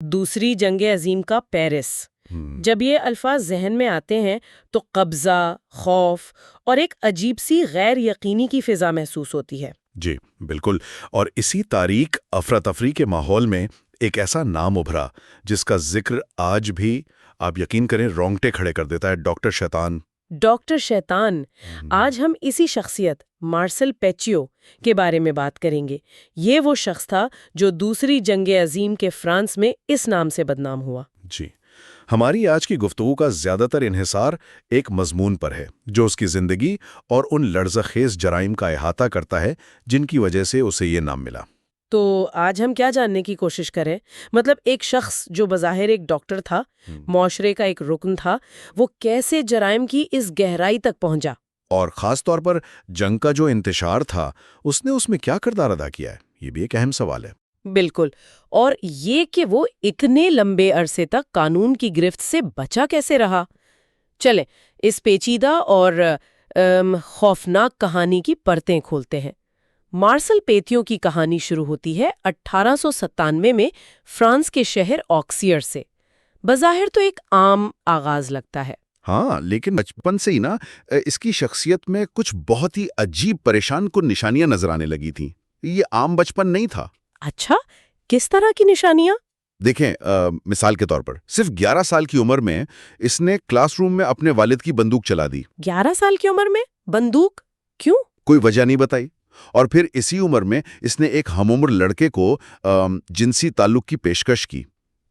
دوسری جنگ عظیم کا پیرس۔ ہم، جب یہ الفاظ ذہن میں آتے ہیں تو قبضہ، خوف اور ایک عجیب سی غیر یقینی کی فضا محسوس ہوتی ہے۔ جی بالکل، اور اسی تاریک افراتفری کے ماحول میں ایک ایسا نام ابھرا جس کا ذکر آج بھی آپ یقین کریں رونگٹے کھڑے کر دیتا ہے، ڈاکٹر شیطان۔ ڈاکٹر شیطان۔ آج ہم اسی شخصیت مارسل پیچیو کے بارے میں بات کریں گے۔ یہ وہ شخص تھا جو دوسری جنگ عظیم کے فرانس میں اس نام سے بدنام ہوا۔ جی، ہماری آج کی گفتگو کا زیادہ تر انحصار ایک مضمون پر ہے جو اس کی زندگی اور ان لرزہ خیز جرائم کا احاطہ کرتا ہے جن کی وجہ سے اسے یہ نام ملا۔ تو آج ہم کیا جاننے کی کوشش کریں؟ مطلب ایک شخص جو بظاہر ایک ڈاکٹر تھا، معاشرے کا ایک رکن تھا، وہ کیسے جرائم کی اس گہرائی تک پہنچا؟ اور خاص طور پر جنگ کا جو انتشار تھا اس نے اس میں کیا کردار ادا کیا ہے، یہ بھی ایک اہم سوال ہے۔ بالکل، اور یہ کہ وہ اتنے لمبے عرصے تک قانون کی گرفت سے بچا کیسے رہا۔ چلیں اس پیچیدہ اور خوفناک کہانی کی پرتیں کھولتے ہیں۔ مارسل پیتیو کی کہانی شروع ہوتی ہے 1897 میں فرانس کے شہر آکسیئر سے۔ بظاہر تو ایک عام آغاز لگتا ہے۔ ہاں، لیکن بچپن سے ہی اس کی شخصیت میں کچھ بہت ہی عجیب پریشان کن نشانیاں نظر آنے لگی تھیں۔ یہ عام بچپن نہیں تھا۔ اچھا، کس طرح کی نشانیاں؟ دیکھیں، مثال کے طور پر صرف 11 سال کی عمر میں اس نے کلاس روم میں اپنے والد کی بندوق چلا دی۔ 11 سال کی عمر میں بندوق؟ کیوں؟ کوئی وجہ نہیں بتائی۔ اور پھر اسی عمر میں اس نے ایک ہم عمر لڑکے کو جنسی تعلق کی پیشکش کی۔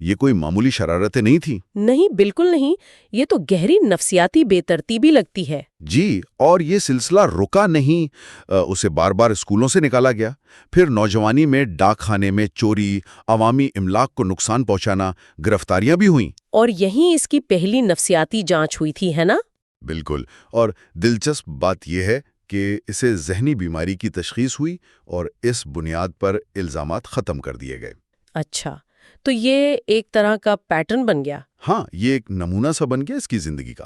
یہ کوئی معمولی شرارتیں نہیں تھیں۔ نہیں، بالکل نہیں، یہ تو گہری نفسیاتی بے ترتیبی لگتی ہے۔ جی، اور یہ سلسلہ رکا نہیں، اسے بار بار اسکولوں سے نکالا گیا۔ پھر نوجوانی میں ڈاک خانے میں چوری، عوامی املاک کو نقصان پہنچانا، گرفتاریاں بھی ہوئیں۔ اور یہیں اس کی پہلی نفسیاتی جانچ ہوئی تھی، ہے نا؟ بالکل، اور دلچسپ بات یہ ہے کہ اسے ذہنی بیماری کی تشخیص ہوئی اور اس بنیاد پر الزامات ختم کر دیے گئے۔ اچھا، تو یہ ایک طرح کا پیٹرن بن گیا۔ ہاں، یہ ایک نمونہ سا بن گیا اس کی زندگی کا۔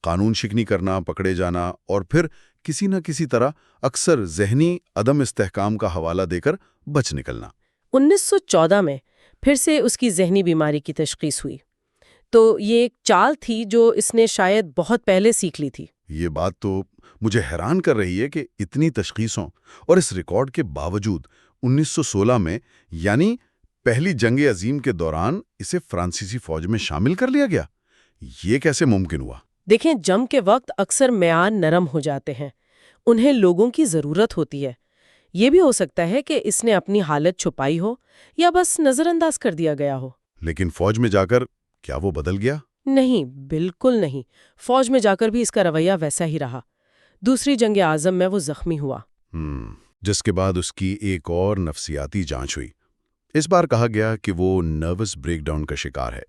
قانون شکنی کرنا، پکڑے جانا، اور پھر کسی نہ کسی طرح اکثر ذہنی عدم استحکام کا حوالہ دے کر بچ نکلنا۔ 1914 میں پھر سے اس کی ذہنی بیماری کی تشخیص ہوئی۔ تو یہ ایک چال تھی جو اس نے شاید بہت پہلے سیکھ لی تھی۔ یہ بات تو مجھے حیران کر رہی ہے کہ اتنی تشخیصوں اور اس ریکارڈ کے باوجود 1916 میں، یعنی پہلی جنگ عظیم کے دوران، اسے فرانسیسی فوج میں شامل کر لیا گیا۔ یہ کیسے ممکن ہوا؟ دیکھیں، جنگ کے وقت اکثر معیار نرم ہو جاتے ہیں، انہیں لوگوں کی ضرورت ہوتی ہے۔ یہ بھی ہو سکتا ہے کہ اس نے اپنی حالت چھپائی ہو یا بس نظر انداز کر دیا گیا ہو۔ لیکن فوج میں جا کر کیا وہ بدل گیا؟ نہیں، بالکل نہیں۔ فوج میں جا کر بھی اس کا رویہ ویسا ہی رہا۔ دوسری جنگ عظیم میں وہ زخمی ہوا۔ جس کے بعد اس کی ایک اور نفسیاتی جانچ ہوئی۔ اس بار کہا گیا کہ وہ نروس بریک ڈاؤن کا شکار ہے۔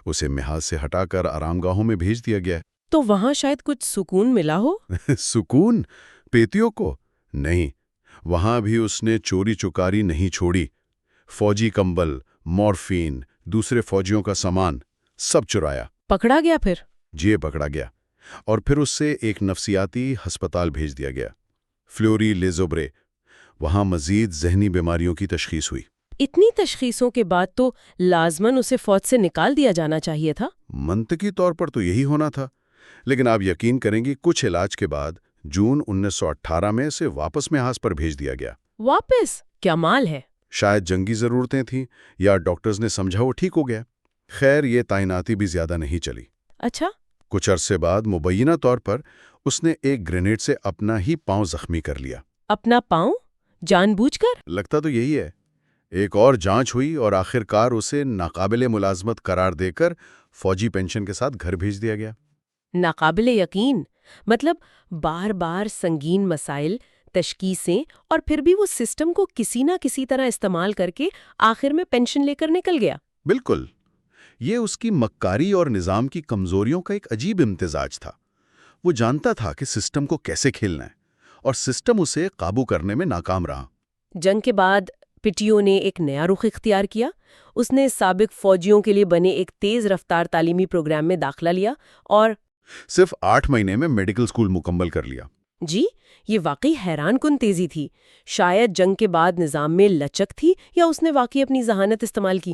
اسے محاذ سے ہٹا کر آرام گاہوں میں بھیج دیا گیا۔ تو وہاں شاید کچھ سکون ملا ہو؟ سکون؟ پیتیو کو؟ نہیں، وہاں بھی اس نے چوری چکاری نہیں چھوڑی۔ فوجی کمبل، مورفین، دوسرے فوجیوں کا سامان، سب چرایا۔ پکڑا گیا پھر؟ جی، پکڑا گیا، اور پھر اس سے ایک نفسیاتی ہسپتال بھیج دیا گیا، فلوری لیزوبرے۔ وہاں مزید ذہنی بیماریوں کی تشخیص ہوئی۔ اتنی تشخیصوں کے بعد تو لازماً اسے فوج سے نکال دیا جانا چاہیے تھا۔ منطقی طور پر تو یہی ہونا تھا، لیکن آپ یقین کریں گی کچھ علاج کے بعد جون 1918 میں اسے واپس محاذ پر بھیج دیا گیا۔ واپس؟ کیا مال ہے! شاید جنگی ضرورتیں تھیں یا ڈاکٹرز نے سمجھا وہ ٹھیک ہو گیا۔ خیر، یہ تعیناتی بھی زیادہ نہیں چلی۔ اچھا؟ کچھ عرصے بعد مبینہ طور پر اس نے ایک گرینیڈ سے اپنا ہی پاؤں زخمی کر لیا۔ اپنا پاؤں؟ جان بوجھ کر؟ لگتا تو یہی ہے۔ ایک اور جانچ ہوئی اور آخر کار اسے ناقابل ملازمت قرار دے کر فوجی پینشن کے ساتھ گھر بھیج دیا گیا۔ ناقابل یقین! مطلب بار بار سنگین مسائل، تشخیصیں، اور پھر بھی وہ سسٹم کو کسی نہ کسی طرح استعمال کر کے آخر میں پینشن لے کر نکل گیا۔ بالکل، یہ اس کی مکاری اور نظام کی کمزوریوں کا ایک عجیب امتزاج تھا۔ وہ جانتا تھا کہ سسٹم کو کیسے کھیلنا ہے، اور سسٹم اسے قابو کرنے میں ناکام رہا۔ جنگ کے بعد پیٹیو نے ایک نیا رخ اختیار کیا۔ اس نے سابق فوجیوں کے لیے بنے ایک تیز رفتار تعلیمی پروگرام میں داخلہ لیا اور صرف 8 مہینے میں میڈیکل اسکول مکمل کر لیا۔ جی، یہ واقعی حیران کن تیزی تھی۔ شاید جنگ کے بعد نظام میں لچک تھی یا اس نے واقعی اپنی ذہانت استعمال کی۔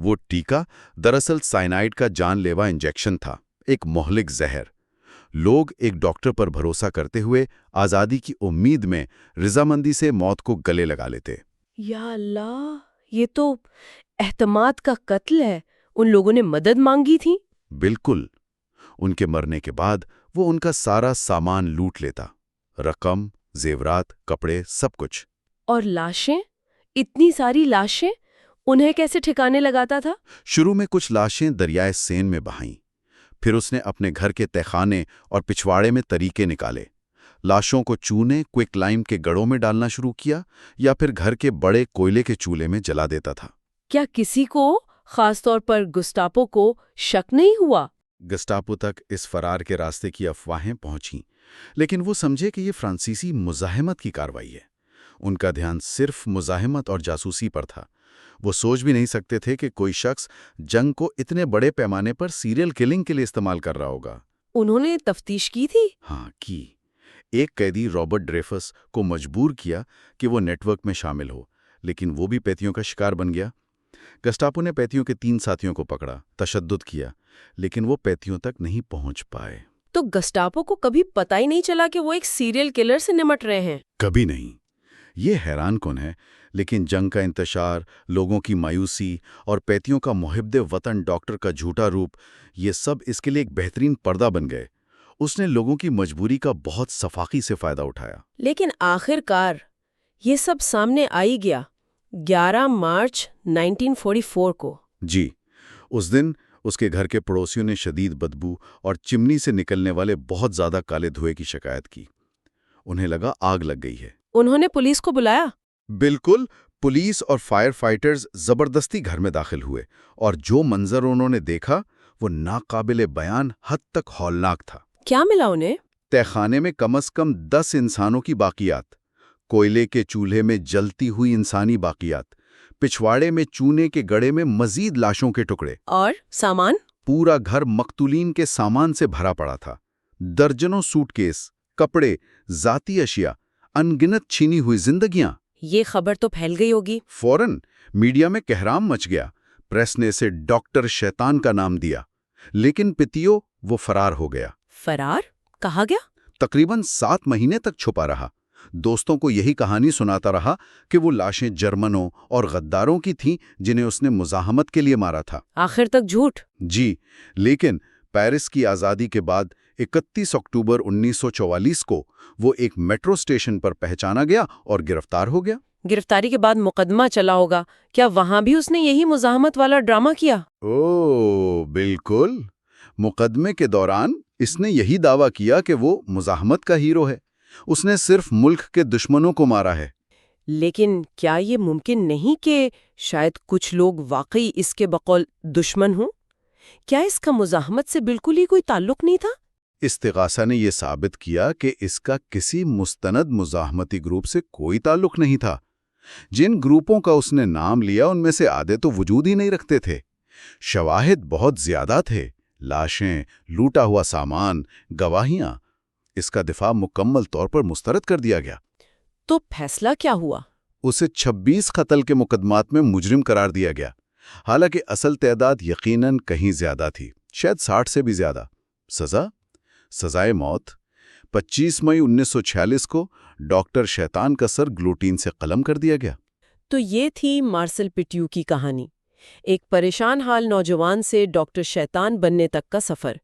وہ ٹیکا دراصل سائنائڈ کا جان لیوا انجیکشن تھا، ایک مہلک زہر۔ لوگ ایک ڈاکٹر پر بھروسہ کرتے ہوئے آزادی کی امید میں رضامندی سے موت کو گلے لگا لیتے۔ یا اللہ، یہ تو اعتماد کا قتل ہے۔ ان لوگوں نے مدد مانگی تھی؟ بالکل۔ ان کے مرنے کے بعد وہ ان کا سارا سامان لوٹ لیتا، رقم، زیورات، کپڑے، سب کچھ۔ اور لاشیں؟ اتنی ساری لاشیں انہیں کیسے ٹھکانے لگاتا تھا؟ شروع میں کچھ لاشیں دریائے سین میں بہائیں، پھر اس نے اپنے گھر کے تہخانے اور پچھواڑے میں طریقے نکالے۔ لاشوں کو چونے کوئک لائم کے گڑوں میں ڈالنا شروع کیا یا پھر گھر کے بڑے کوئلے کے چولہے میں جلا دیتا تھا۔ کیا کسی کو، خاص طور پر گسٹاپو کو، شک نہیں ہوا؟ گسٹاپو تک اس فرار کے راستے کی افواہیں پہنچیں، لیکن وہ سمجھے کہ یہ فرانسیسی مزاحمت کی کارروائی ہے۔ ان کا دھیان صرف مزاحمت اور جاسوسی پر تھا۔ وہ سوچ بھی نہیں سکتے تھے کہ کوئی شخص جنگ کو اتنے بڑے پیمانے پر سیریل کلنگ کے لیے استعمال کر رہا ہوگا۔ انہوں نے تفتیش کی تھی؟ ہاں کی۔ ایک قیدی رابرٹ ڈریفس کو مجبور کیا کہ وہ نیٹ ورک میں شامل ہو، لیکن وہ بھی پیتیوں کا شکار بن گیا۔ گسٹاپو نے پیتیوں کے 3 ساتھیوں کو پکڑا، تشدد کیا، لیکن وہ پیتیوں تک نہیں پہنچ پائے۔ تو گسٹاپو کو کبھی پتہ ہی نہیں چلا کہ وہ ایک سیریل کلر سے نمٹ رہے ہیں؟ کبھی نہیں۔ یہ حیران کن ہے، لیکن جنگ کا انتشار، لوگوں کی مایوسی اور پیتیوں کا محب وطن ڈاکٹر کا جھوٹا روپ، یہ سب اس کے لیے ایک بہترین پردہ بن گئے۔ اس نے لوگوں کی مجبوری کا بہت سفاقی سے فائدہ اٹھایا۔ لیکن آخر کار یہ سب سامنے آئی گیا 11 مارچ 1944 کو۔ جی، اس دن اس کے گھر کے پڑوسیوں نے شدید بدبو اور چمنی سے نکلنے والے بہت زیادہ کالے دھوئے کی شکایت کی۔ انہیں لگا آگ لگ گئی ہے۔ انہوں نے پولیس کو بلایا؟ بالکل۔ پولیس اور فائر فائٹرز زبردستی گھر میں داخل ہوئے، اور جو منظر انہوں نے دیکھا وہ ناقابل بیان حد تک ہولناک تھا۔ کیا ملا انہیں؟ تہخانے میں کم از کم 10 انسانوں کی باقیات، کوئلے کے چولہے میں جلتی ہوئی انسانی باقیات، پچھواڑے میں چونے کے گڑے میں مزید لاشوں کے ٹکڑے، اور سامان؟ پورا گھر مقتولین کے سامان سے بھرا پڑا تھا۔ درجنوں سوٹ کیس، کپڑے، ذاتی اشیاء، انگنت چھینی ہوئی زندگیاں۔ یہ خبر تو پھیل گئی ہوگی۔ فوراً میڈیا میں کہرام مچ گیا۔ پریس نے اسے ڈاکٹر شیطان کا نام دیا، لیکن پتیو وہ فرار ہو گیا۔ فرار؟ کہاں گیا؟ تقریباً 7 مہینے تک چھپا رہا۔ دوستوں کو یہی کہانی سناتا رہا کہ وہ لاشیں جرمنوں اور غداروں کی تھیں جنہیں اس نے مزاحمت کے لیے مارا تھا۔ آخر تک جھوٹ؟ جی، لیکن پیرس کی آزادی کے بعد 31 اکتوبر 1944 کو وہ ایک میٹرو اسٹیشن پر پہچانا گیا اور گرفتار ہو گیا۔ گرفتاری کے بعد مقدمہ چلا ہوگا، کیا وہاں بھی اس نے یہی مزاحمت والا ڈرامہ کیا؟ بالکل۔ مقدمے کے دوران اس نے یہی دعویٰ کیا کہ وہ مزاحمت کا ہیرو ہے، اس نے صرف ملک کے دشمنوں کو مارا ہے۔ لیکن کیا یہ ممکن نہیں کہ شاید کچھ لوگ واقعی اس کے بقول دشمن ہوں؟ کیا اس کا مزاحمت سے بالکل ہی کوئی تعلق نہیں تھا؟ استغاثہ نے یہ ثابت کیا کہ اس کا کسی مستند مزاحمتی گروپ سے کوئی تعلق نہیں تھا۔ جن گروپوں کا اس نے نام لیا ان میں سے آدھے تو وجود ہی نہیں رکھتے تھے۔ شواہد بہت زیادہ تھے، لاشیں، لوٹا ہوا سامان، گواہیاں۔ اس کا دفاع مکمل طور پر مسترد کر دیا گیا۔ تو فیصلہ کیا ہوا؟ اسے 26 قتل کے مقدمات میں مجرم قرار دیا گیا، حالانکہ اصل تعداد یقیناً کہیں زیادہ تھی، شاید 60 سے بھی زیادہ۔ سزائے موت 25 مئی 1946 کو ڈاکٹر شیطان کا سر گلوٹین سے قلم کر دیا گیا۔ تو یہ تھی مارسل پیٹیو کی کہانی، ایک پریشان حال نوجوان سے ڈاکٹر شیطان بننے تک کا سفر،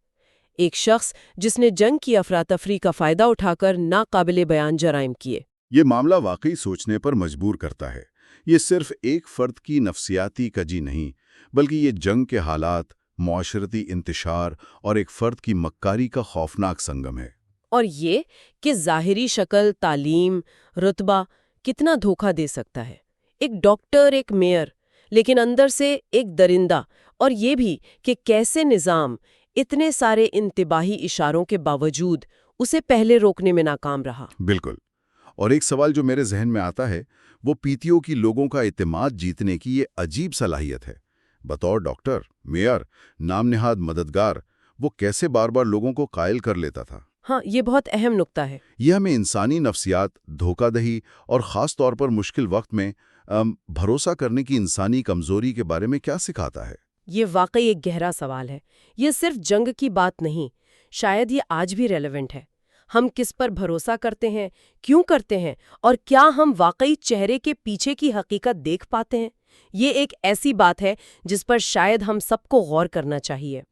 ایک شخص جس نے جنگ کی افراتفری کا فائدہ اٹھا کر ناقابل بیان جرائم کیے۔ یہ معاملہ واقعی سوچنے پر مجبور کرتا ہے۔ یہ صرف ایک فرد کی نفسیاتی کجی نہیں، بلکہ یہ جنگ کے حالات، معاشرتی انتشار اور ایک فرد کی مکاری کا خوفناک سنگم ہے۔ اور یہ کہ ظاہری شکل، تعلیم، رتبہ کتنا دھوکہ دے سکتا ہے۔ ایک ڈاکٹر، ایک میئر، لیکن اندر سے ایک درندہ۔ اور یہ بھی کہ کیسے نظام اتنے سارے انتباہی اشاروں کے باوجود اسے پہلے روکنے میں ناکام رہا۔ بالکل۔ اور ایک سوال جو میرے ذہن میں آتا ہے وہ پیتیو کی لوگوں کا اعتماد جیتنے کی یہ عجیب صلاحیت ہے۔ بطور ڈاکٹر، میئر، نام نہاد مددگار، وہ کیسے بار بار لوگوں کو قائل کر لیتا تھا؟ ہاں، یہ بہت اہم نقطہ ہے۔ یہ ہمیں انسانی نفسیات، دھوکہ دہی اور خاص طور پر مشکل وقت میں بھروسہ کرنے کی انسانی کمزوری کے بارے میں کیا سکھاتا ہے؟ یہ واقعی ایک گہرا سوال ہے۔ یہ صرف جنگ کی بات نہیں، شاید یہ آج بھی ریلیونٹ ہے۔ ہم کس پر بھروسہ کرتے ہیں، کیوں کرتے ہیں، اور کیا ہم واقعی چہرے کے پیچھے کی حقیقت دیکھ پاتے ہیں؟ یہ ایک ایسی بات ہے جس پر شاید ہم سب کو غور کرنا چاہیے۔